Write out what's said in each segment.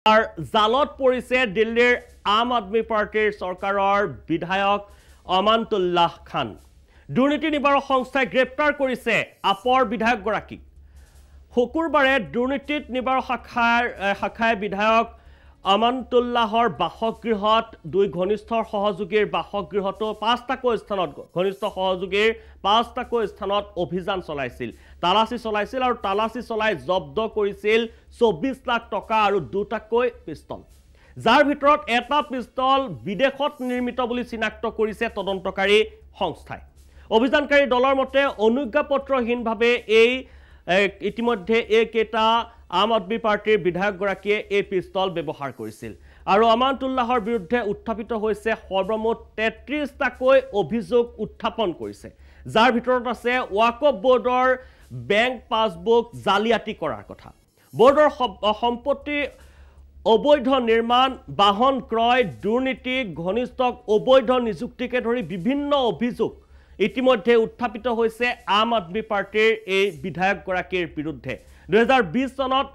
R জালত পৰিছে দিল্লীৰ আম আদমি পাৰ্টিৰ চৰকাৰৰ বিধায়ক আমানতুল্লাহ খান দুৰ্নীতি নিবাৰক সংস্থাই গ্ৰেপ্তাৰ কৰিছে আপৰ বিধায়কগৰাকীক শুকুৰবাৰে দুৰ্নীতিত নিবাৰক শাখাই বিধায়ক আমানতুল্লাহৰ বাসগৃহত দুই ঘনিষ্ঠৰ সহযোগীৰ বাসগৃহতো পাঁচটাকৈ স্থানত ঘনিষ্ঠ সহযোগীৰ পাঁচটাকৈ স্থানত অভিযান চলাইছিল তালাচী চলাইছিল আৰু তালাচী চলাই জব্দ কৰিছিল 24 লাখ টকা আৰু দুটাকৈ পিস্তল যাৰ ভিতৰত এটা পিস্তল বিদেশত নিৰ্মিত বুলি চিনাক্ত কৰিছে তদন্তকাৰী সংস্থাই অভিযানকাৰী দলৰ মতে অনুজ্ঞাপত্ৰহীনভাৱে এই ইতিমধ্যে একেটা আম আদমি পাৰ্টিৰ বিধায়কগৰাকীয়ে এই পিস্তল ব্যৱহাৰ কৰিছিল আৰু আমানতুল্লাহৰ বিৰুদ্ধে উত্থাপিত হৈছে সৰ্বমুঠ 33টাকৈ অভিযোগ উত্থাপন কৰিছে যাৰ ভিতৰত আছে ওয়াকফ বোৰ্ডৰ বেংক পাছবুক জালিয়াতি কৰাৰ কথা বোৰ্ডৰ সম্পত্তি অবৈধ নিৰ্মাণ বাহন ক্ৰয় দুৰ্নীতি ঘনিষ্ঠক অবৈধ নিযুক্তিকে ধৰি বিভিন্ন অভিযোগ ইতিমধ্যে উত্থাপিত হৈছে আম আদমি পাৰ্টিৰ এই বিধায়কগৰাকীৰ বিৰুদ্ধে 2020 চনত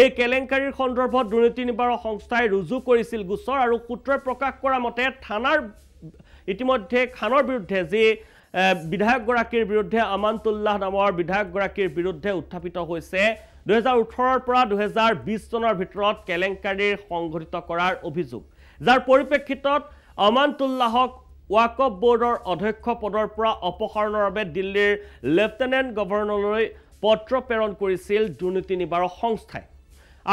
এই কেলেংকাৰীৰ সন্দৰ্ভত দুৰ্নীতি নিবাৰক সংস্থাই ৰুজু কৰিছিল গোচৰ আৰু সূত্ৰই প্ৰকাশ কৰা মতে থানাৰ ইতিমধ্যে খানৰ বিৰুদ্ধে যে বিধায়কগৰাকীৰ বিৰুদ্ধে আমানতুল্লাহ নামৰ বিধায়কগৰাকীৰ বিৰুদ্ধে উত্থাপিত হৈছে 2018 পৰা 2020 চনৰ ভিতৰত কেলেংকাৰীৰ সংঘটিত কৰাৰ অভিযোগ যাৰ পৰিপ্ৰেক্ষিতত আমানতুল্লাহক ওয়াকফ বোৰ্ডৰ অধ্যক্ষ পদৰ পৰা অপসাৰণৰ বাবে দিল্লীৰ লেফটেনেণ্ট গভৰ্ণৰলৈ পত্ৰ প্ৰেৰণ কৰিছিল দুৰ্নীতি নিবাৰক সংস্থাই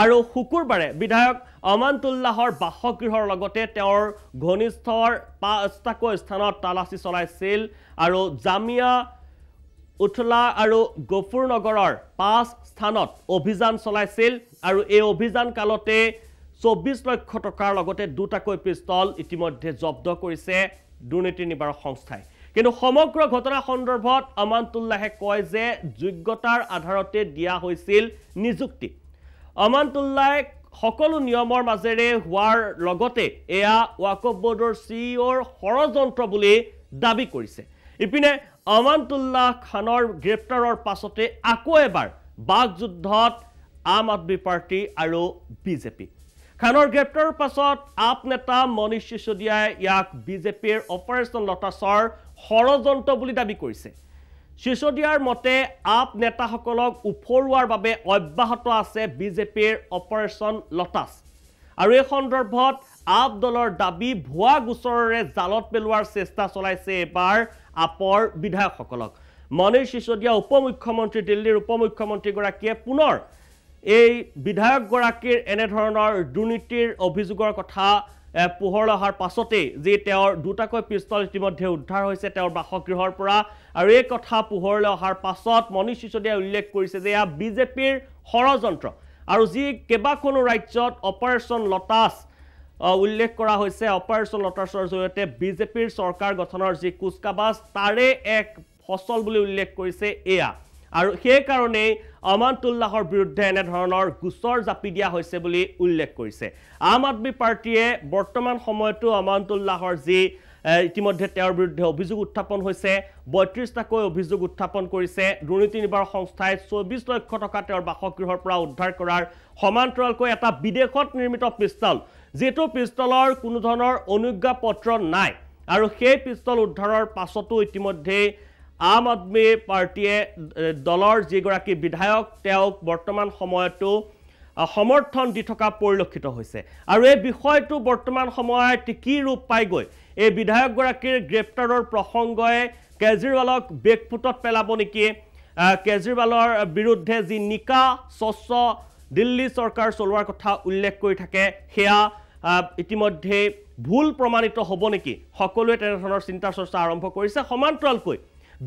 আৰু শুকুৰবাৰে বিধায়ক আমানতুল্লাহৰ বাসগৃহৰ লগতে তেওঁৰ ঘনিষ্ঠৰ পাঁচটাকৈ স্থানত তালাচী চলাইছিল আৰু জামিয়া উঠলা আৰু গফুৰনগৰৰ 5 স্থানত অভিযান চলাইছিল আৰু এই অভিযান কালতে 24 লক্ষ টকাৰ লগতে দুটাকৈ পিস্তল ইতিমধ্যে জব্দ কৰিছে দুৰ্নীতি নিবাৰক সংস্থাই কিন্তু সমগ্ৰ ঘটনা সন্দৰ্ভত আমানতুল্লাহে কয় যে যোগ্যতাৰ আধাৰতে দিয়া হৈছিল নিযুক্তি আমানতুল্লাহে সকলো নিয়মৰ মাজেৰে হোৱাৰ লগতে এয়া ওয়াকফ বোৰ্ডৰ সিইঅৰ ষড়যন্ত্ৰ বুলি দাবী কৰিছে ইপিনে আমানতুল্লাহ খানৰ গ্ৰেপ্তাৰৰ পাছতে আকৌ এবাৰ বাকযুদ্ধত আম আদমি পাৰ্টি আৰু বিজেপি খানৰ গ্ৰেপ্তাৰৰ পাছত আপ নেতা মনীষ সিসোদিয়াই ইয়াক বিজেপিৰ অপাৰেশ্যন লটাছৰ ষড়যন্ত্ৰ বুলি দাবী কৰিছে সিসোদিয়াৰ মতে আপ নেতাসকলক উফৰোৱাৰ বাবে অব্যাহত আছে বিজেপিৰ অপাৰেশ্যন লটাছ আৰু এই সন্দৰ্ভত আপ দলৰ দাবী ভুৱা গোচৰৰে জালত পেলোৱাৰ চেষ্টা চলাইছে এবাৰ আপৰ বিধায়কসকলক মনীষ সিসোদিয়া উপমুখ্যমন্ত্ৰী দিল্লীৰ উপমুখ্যমন্ত্ৰীগৰাকীয়ে পুনৰ এই বিধায়কগৰাকীৰ এনে ধৰণৰ দুৰ্নীতিৰ অভিযোগৰ কথা পোহৰলৈ অহাৰ পাছতে যে তেওঁৰ দুটাকৈ পিস্তল ইতিমধ্যে উদ্ধাৰ হৈছে তেওঁৰ বাসগৃহৰ পৰা আৰু এই কথা পোহৰলৈ অহাৰ পাছত মনীষ সিসোদিয়াই উল্লেখ কৰিছে যে এয়া বিজেপিৰ ষড়যন্ত্ৰ আৰু যি কেইবাখনো ৰাজ্যত অপাৰেশ্যন লটাছ উল্লেখ কৰা হৈছে অপাৰেশ্যন লটাছৰ জৰিয়তে বিজেপিৰ চৰকাৰ গঠনৰ যি কুচকাবাজ তাৰে এক ফচল বুলি উল্লেখ কৰিছে এয়া আৰু সেই কাৰণে আমানতুল্লাহৰ বিৰুদ্ধে এনে ধৰণৰ গোচৰ জাপি দিয়া হৈছে বুলি উল্লেখ কৰিছে আম আদমি পাৰ্টিয়ে বৰ্তমান সময়তো আমানতুল্লাহৰ যি ইতিমধ্যে তেওঁৰ বিৰুদ্ধে অভিযোগ উত্থাপন হৈছে 32টাকৈ অভিযোগ উত্থাপন কৰিছে দুৰ্নীতি নিবাৰক সংস্থাই 24 লক্ষ টকা তেওঁৰ বাসগৃহৰ পৰা উদ্ধাৰ কৰাৰ সমান্তৰালকৈ এটা বিদেশত নিৰ্মিত পিস্তল যেটো পিস্তলৰ কোনো ধৰণৰ অনুজ্ঞাপত্ৰ নাই আৰু সেই পিস্তল উদ্ধাৰৰ পাছতো ইতিমধ্যে আম আদমি পাৰ্টিয়ে দলৰ যিগৰাকী বিধায়ক তেওঁক বৰ্তমান সময়তো সমৰ্থন দি থকা পৰিলক্ষিত হৈছে আৰু এই বিষয়টো বৰ্তমান সময়ত কি ৰূপ পাই গৈ এই বিধায়কগৰাকীৰ গ্ৰেপ্তাৰৰ প্ৰসংগই কেজৰিৱালক বেকফুটত পেলাব নেকি কেজৰিৱালৰ বিৰুদ্ধে যি নিকা স্বচ্ছ দিল্লী চৰকাৰ চলোৱাৰ কথা উল্লেখ কৰি থাকে সেয়া ইতিমধ্যে ভুল প্ৰমাণিত হ'ব নেকি সকলোৱে তেনেধৰণৰ চিন্তা চৰ্চা আৰম্ভ কৰিছে সমান্তৰালকৈ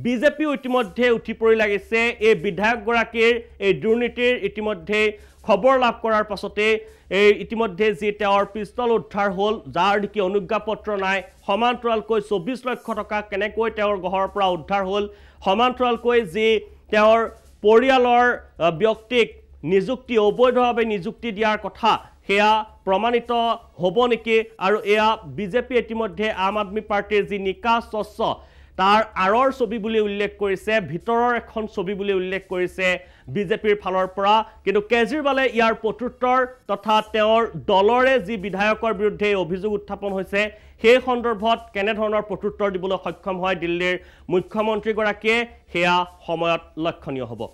বিজেপি ইতিমধ্যে উঠি পৰি লাগিছে এই বিধায়কগৰাকীৰ এই দুৰ্নীতিৰ ইতিমধ্যে খবৰ লাভ কৰাৰ পাছতে এই ইতিমধ্যে যি তেওঁৰ পিস্তল উদ্ধাৰ হ'ল যাৰ কি অনুজ্ঞাপত্ৰ নাই সমান্তৰালকৈ 24 লক্ষ টকা কেনেকৈ তেওঁৰ গহৰৰ পৰা উদ্ধাৰ হ'ল সমান্তৰালকৈ যি তেওঁৰ পৰিয়ালৰ ব্যক্তিক নিযুক্তি অবৈধভাৱে নিযুক্তি দিয়াৰ কথা সেয়া প্ৰমাণিত হ'ব নেকি আৰু এয়া বিজেপি ইতিমধ্যে আম আদমি পাৰ্টিৰ যি নিকা স্বচ্ছ তাৰ আৰৰ ছবি বুলি উল্লেখ কৰিছে ভিতৰৰ এখন ছবি বুলি উল্লেখ কৰিছে বিজেপিৰ ফালৰ পৰা কিন্তু কেজৰিৱালে ইয়াৰ প্ৰত্যুত্তৰ তথা তেওঁৰ দলৰে যি বিধায়কৰ বিৰুদ্ধে অভিযোগ উত্থাপন হৈছে সেই সন্দৰ্ভত কেনে ধৰণৰ প্ৰত্যুত্তৰ দিবলৈ সক্ষম হয় দিল্লীৰ মুখ্যমন্ত্ৰীগৰাকীয়ে সেয়া সময়ত লক্ষণীয় হ'ব